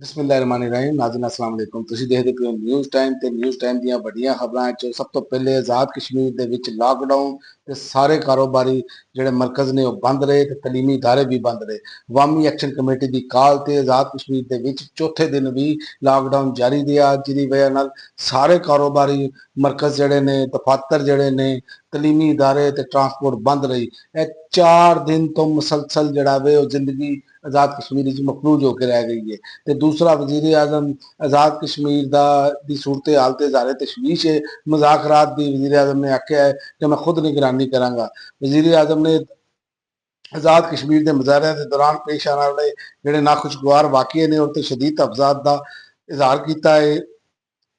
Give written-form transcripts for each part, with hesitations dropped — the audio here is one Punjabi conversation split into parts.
ਬਿਸਮਿਲ੍ਲਾਹਿਰਰਹਿਮਾਨਿਰਰਹੀਮ। ਨਾਜ਼ਰੀਨ अस्सलाम वालेकुम। ਤੁਸੀਂ ਦੇਖਦੇ ਪਏ ਹੋ ਨਿਊਜ਼ ਟਾਈਮ ਤੇ ਨਿਊਜ਼ ਟਾਈਮ ਦੀਆਂ ਵੱਡੀਆਂ ਖਬਰਾਂ 'ਚ ਸਭ ਤੋਂ ਪਹਿਲੇ ਆਜ਼ਾਦ ਕਸ਼ਮੀਰ ਦੇ ਵਿੱਚ ਲਾਕਡਾਊਨ ਤੇ ਸਾਰੇ ਕਾਰੋਬਾਰੀ ਜਿਹੜੇ ਮਰਕਜ਼ ਨੇ ਉਹ ਬੰਦ ਰਹੇ ਤੇ ਤਾਲੀਮੀ ਇਦਾਰੇ ਵੀ ਬੰਦ ਰਹੇ। ਅਵਾਮੀ ਐਕਸ਼ਨ ਕਮੇਟੀ ਦੀ ਕਾਲ ਤੇ ਆਜ਼ਾਦ ਕਸ਼ਮੀਰ ਦੇ ਵਿੱਚ ਚੌਥੇ ਦਿਨ ਵੀ ਲਾਕਡਾਊਨ ਜਾਰੀ ਰਿਹਾ, ਜਿਹਦੀ ਵਜ੍ਹਾ ਨਾਲ ਸਾਰੇ ਕਾਰੋਬਾਰੀ ਮਰਕਜ਼ ਜਿਹੜੇ ਨੇ, ਦਫ਼ਾਤਰ ਜਿਹੜੇ ਨੇ, ਤਾਲੀਮੀ ਇਦਾਰੇ ਤੇ ਟਰਾਂਸਪੋਰਟ ਬੰਦ ਰਹੀ। ਇਹ 4 ਦਿਨ ਤੋਂ ਮੁਸਲਸਲ ਜਿਹੜਾ ਵੇ ਉਹ ਜ਼ਿੰਦਗੀ ਆਜ਼ਾਦ ਕਸ਼ਮੀਰ ਵਿੱਚ ਮਕਬੂਜ਼ ਹੋ ਕੇ ਰਹਿ ਗਈ ਹੈ। ਤੇ ਦੂਸਰਾ ਵਜ਼ੀਰ ਆਜ਼ਮ ਆਜ਼ਾਦ ਕਸ਼ਮੀਰ ਦੀ ਸੂਰਤ ਹਾਲ ਤੇ ਇਜ਼ਹਾਰ ਤਸ਼ਵੀਸ਼ ਹੈ। ਮੁਜ਼ਾਕਰਾਤ ਦੀ ਵਜ਼ੀਰ ਆਜ਼ਮ ਨੇ ਆਖਿਆ ਹੈ ਕਿ ਮੈਂ ਖੁਦ ਨਿਗਰਾਨੀ ਕਰਾਂਗਾ। ਵਜ਼ੀਰ ਆਜ਼ਮ ਨੇ ਆਜ਼ਾਦ ਕਸ਼ਮੀਰ ਦੇ ਮੁਜ਼ਾਹਰਿਆਂ ਦੇ ਦੌਰਾਨ ਪੇਸ਼ ਆਉਣ ਵਾਲੇ ਜਿਹੜੇ ਨਾਖੁਸ਼ਗਵਾਰ ਵਾਕਿਏ ਨੇ ਉਹ ਤੇ ਸ਼ਦੀਦ ਤਫਜ਼ਾਤ ਦਾ ਇਜ਼ਹਾਰ ਕੀਤਾ ਹੈ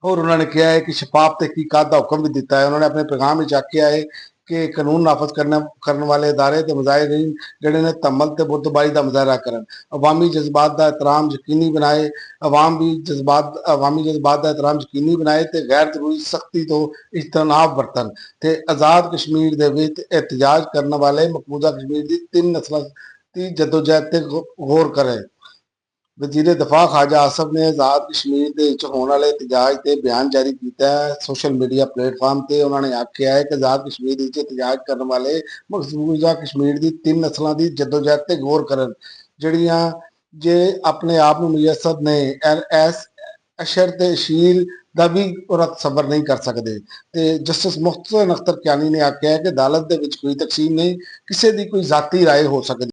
ਔਰ ਉਹਨਾਂ ਨੇ ਕਿਹਾ ਹੈ ਕਿ ਸ਼ਫਾਫ ਤਹਿਕੀਕਾਤ ਦਾ ਹੁਕਮ ਵੀ ਦਿੱਤਾ ਹੈ। ਉਹਨਾਂ ਨੇ ਆਪਣੇ ਪੈगाम ਵਿੱਚ ਆਖਿਆ ਹੈ ਕਿ ਕਾਨੂੰਨ ਨਾਫਜ਼ ਕਰਨ ਵਾਲੇ ਇਦਾਰੇ ਤੇ ਮੁਜ਼ਾਹਿਰੀਨ ਜਿਹੜੇ ਨੇ ਤਮਲ ਤੇ ਬੁਰਦਬਾਰੀ ਦਾ ਮੁਜ਼ਾਹਰਾ ਕਰਨ, ਅਵਾਮੀ ਜਜ਼ਬਾਤ ਦਾ एहतराम यकीनी बनाए, अवामी जज्बात का एहतराम यकीनी बनाए ਤੇ ਗੈਰ ਜ਼ਰੂਰੀ ਸਖਤੀ ਤੋਂ ਇਜਤਨਾਬ ਵਰਤਣ ਤੇ ਆਜ਼ਾਦ ਕਸ਼ਮੀਰ ਦੇ ਵਿੱਚ ਇhtਜਾਜ ਕਰਨ ਵਾਲੇ ਮਕਬੂਜ਼ਾ ਕਸ਼ਮੀਰ ਦੀ 3 ਨਸਲਾਂ ਦੀ ਜਦੋਜਹਿਦ ਤੇ ਗੌਰ ਕਰੇ। ਵਜ਼ੀਰ ਦਫਾ ਖਾਜਾ ਆਸਫ ਨੇ ਆਜ਼ਾਦ ਕਸ਼ਮੀਰ ਦੇ ਵਿੱਚ ਹੋਣ ਵਾਲੇ ਇhtਜਾਜ ਤੇ ਬਿਆਨ ਜਾਰੀ ਕੀਤਾ ਹੈ ਸੋਸ਼ਲ ਮੀਡੀਆ ਪਲੇਟਫਾਰਮ ਤੇ। ਉਹਨਾਂ ਨੇ ਆਖਿਆ ਹੈ ਕਿ ਆਜ਼ਾਦ ਕਸ਼ਮੀਰ ਵਿੱਚ ਇhtਜਾਜ ਕਰਨ ਵਾਲੇ ਮਕਬੂਜ਼ਾ ਕਸ਼ਮੀਰ ਦੀ 3 ਨਸਲਾਂ ਦੀ ਜਦੋਜਹਿਦ ਤੇ ਗੌਰ ਕਰਨ, ਜਿਹੜੀਆਂ ਜੇ ਆਪਣੇ ਆਪ ਨੂੰ ਮੁਯੱਸਰ ਨੇ ਐਸ ਅਸ਼ਰ ਤੇ ਸ਼ੀਲ ਦਾ ਵੀ ਔਰਤ ਸਬਰ ਨਹੀਂ ਕਰ ਸਕਦੇ। ਤੇ ਜਸਟਿਸ ਮੁਹਸਨ ਅਖਤਰ ਕਿਆਨੀ ਨੇ ਆਖਿਆ ਹੈ ਕਿ ਅਦਾਲਤ ਦੇ ਵਿੱਚ ਕੋਈ ਤਕਸੀਮ ਨਹੀਂ, ਕਿਸੇ ਦੀ ਕੋਈ ਜ਼ਾਤੀ ਰਾਏ ਹੋ ਸਕਦੀ।